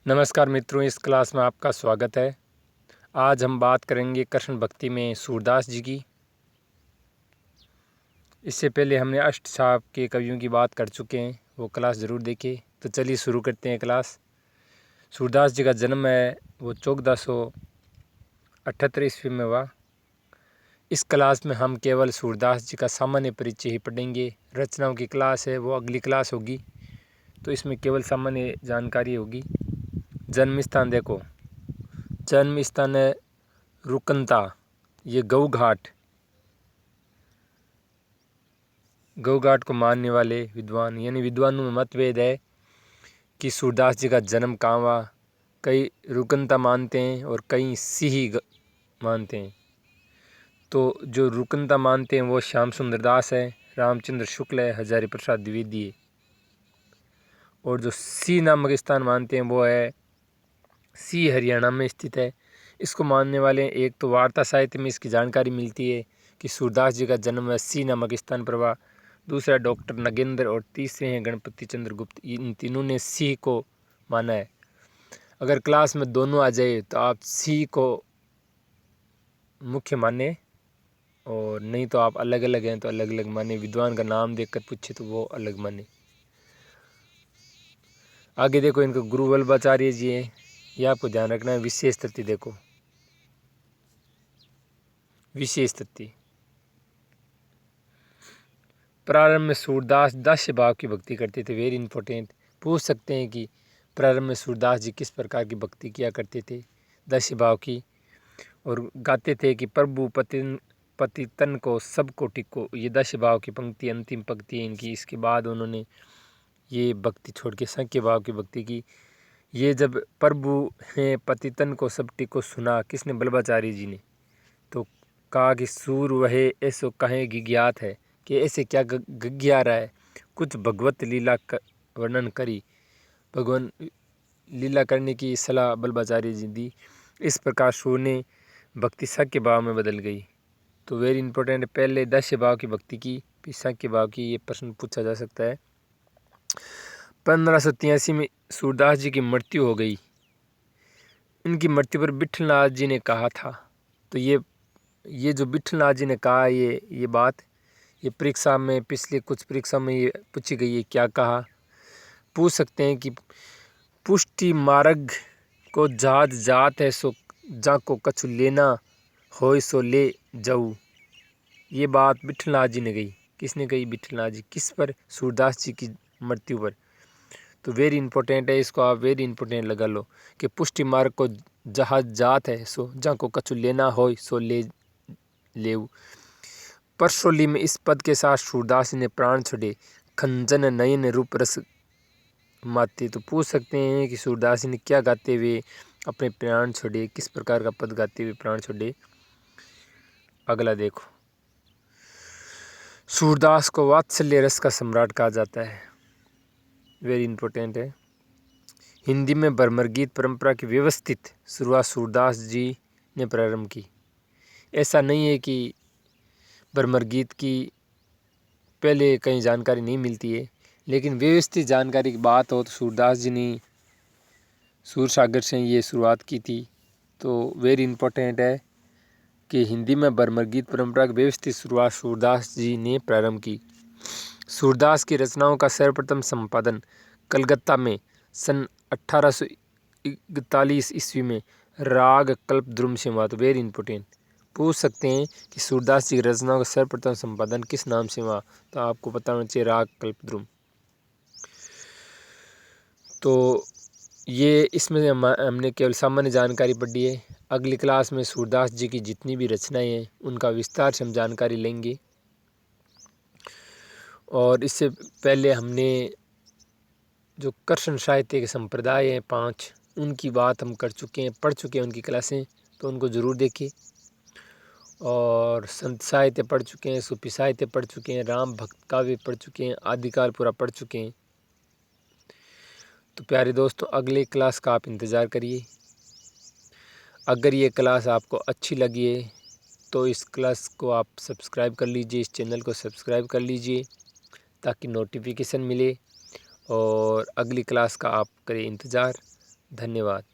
नमस्कार मित्रों, इस क्लास में आपका स्वागत है। आज हम बात करेंगे कृष्ण भक्ति में सूरदास जी की। इससे पहले हमने अष्टछाप के कवियों की बात कर चुके हैं, वो क्लास ज़रूर देखें। तो चलिए शुरू करते हैं क्लास। सूरदास जी का जन्म है वो 1478 ईस्वी में हुआ। इस क्लास में हम केवल सूरदास जी का सामान्य परिचय ही पढ़ेंगे। रचनाओं की क्लास है वो अगली क्लास होगी, तो इसमें केवल सामान्य जानकारी होगी। जन्म स्थान देखो, जन्म स्थान है रुकनता, ये गऊ घाट को मानने वाले विद्वान, यानी विद्वानों में मतभेद है कि सूरदास जी का जन्म कहाँ हुआ। कई रुकनता मानते हैं और कई सिही मानते हैं। तो जो रुकनता मानते हैं वो श्याम सुंदर दास है, रामचंद्र शुक्ल है, हजारी प्रसाद द्विवेदी है। और जो सी नामक स्थान मानते हैं वो है सी, हरियाणा में स्थित है। इसको मानने वाले एक तो वार्ता साहित्य में इसकी जानकारी मिलती है कि सूरदास जी का जन्म सी नामक स्थान पर हुआ। दूसरा डॉक्टर नगेंद्र और तीसरे हैं गणपति चंद्र गुप्त। इन तीनों ने सी को माना है। अगर क्लास में दोनों आ जाए तो आप सी को मुख्य माने, और नहीं तो आप अलग अलग हैं तो अलग अलग माने। विद्वान का नाम देखकर पूछे तो वो अलग माने। आगे देखो, इनको गुरु वल्लभाचार्य जी हैं, ये आपको ध्यान रखना है। विशेष तथ्य देखो, विशेष तथ्य प्रारंभ में सूरदास दास्य भाव की भक्ति करते थे। वेरी इंपॉर्टेंट, पूछ सकते हैं कि प्रारंभ में सूरदास जी किस प्रकार की भक्ति किया करते थे। दास्य भाव की, और गाते थे कि प्रभु पतितन को सबको टिको। ये दास्य भाव की पंक्ति अंतिम पंक्ति है इनकी। इसके बाद उन्होंने ये भक्ति छोड़ के संख्य भाव की भक्ति की। ये जब प्रभु हैं पतितन को सब टिको सुना किसने, वल्लभाचार्य जी ने, तो कहा कि सूर वहे ऐसो कहें गिज्ञात है, कि ऐसे क्या गिज्ञा रहा है, कुछ भगवत लीला वर्णन करी। भगवान लीला करने की सलाह वल्लभाचार्य जी दी। इस प्रकार सूर ने भक्ति साक्य भाव में बदल गई। तो वेरी इंपॉर्टेंट, पहले दास्य भाव की भक्ति की फिर साक्य भाव की। ये प्रश्न पूछा जा सकता है। 1583 में सूरदास जी की मृत्यु हो गई। इनकी मृत्यु पर विठलनाथ जी ने कहा था। तो ये जो विठलनाथ जी ने कहा, ये बात, ये परीक्षा में, पिछले कुछ परीक्षा में ये पूछी गई है। क्या कहा, पूछ सकते हैं कि पुष्टि मार्ग को जात जात है, सो जा को कछु लेना होय सो ले जाऊ। ये बात विठलनाथ जी ने कही। किसने कही? विठलनाथ जी। किस पर? सूरदास जी की मृत्यु पर। तो वेरी इंपॉर्टेंट है, इसको आप वेरी इंपॉर्टेंट लगा लो कि पुष्टि मार्ग को जहाँ जात है, सो जा को कछु लेना होय सो ले लेऊ। परसोली में इस पद के साथ सूरदास ने प्राण छोड़े, खंजन नयन रूप रस माते। तो पूछ सकते हैं कि सूरदास ने क्या गाते हुए अपने प्राण छोड़े, किस प्रकार का पद गाते हुए प्राण छोड़े। अगला देखो, सूरदास को वात्सल्य रस का सम्राट कहा जाता है। वेरी इंपॉर्टेंट है। हिंदी में भ्रमर गीत परंपरा की व्यवस्थित शुरुआत सूरदास जी ने प्रारंभ की। ऐसा नहीं है कि भ्रमर गीत की पहले कहीं जानकारी नहीं मिलती है, लेकिन व्यवस्थित जानकारी की बात हो तो सूरदास जी ने सूरसागर से ये शुरुआत की थी। तो वेरी इंपॉर्टेंट है कि हिंदी में भ्रमर गीत परंपरा की व्यवस्थित शुरुआत सूरदास जी ने प्रारंभ की। सूरदास की रचनाओं का सर्वप्रथम संपादन कलकत्ता में सन 1841 ईस्वी में राग कल्पद्रुम से हुआ। तो वेरी इंपॉर्टेंट, पूछ सकते हैं कि सूरदास जी की रचनाओं का सर्वप्रथम संपादन किस नाम से हुआ, तो आपको पता होना चाहिए राग कल्पद्रुम। तो ये इसमें हमने केवल सामान्य जानकारी पढ़ी है। अगली क्लास में सूरदास जी की जितनी भी रचनाएं हैं उनका विस्तार से हम जानकारी लेंगे। और इससे पहले हमने जो कृष्ण साहित्य के संप्रदाय हैं 5, उनकी बात हम कर चुके हैं, पढ़ चुके हैं उनकी क्लासें, तो उनको ज़रूर देखिए। और संत साहित्य पढ़ चुके हैं, सूफी साहित्य पढ़ चुके हैं, राम भक्त काव्य पढ़ चुके हैं, आदिकाल पूरा पढ़ चुके हैं। तो प्यारे दोस्तों, अगले क्लास का आप इंतज़ार करिए। अगर ये क्लास आपको अच्छी लगी है तो इस क्लास को आप सब्सक्राइब कर लीजिए, इस चैनल को सब्सक्राइब कर लीजिए ताकि नोटिफिकेशन मिले, और अगली क्लास का आप करें इंतज़ार। धन्यवाद।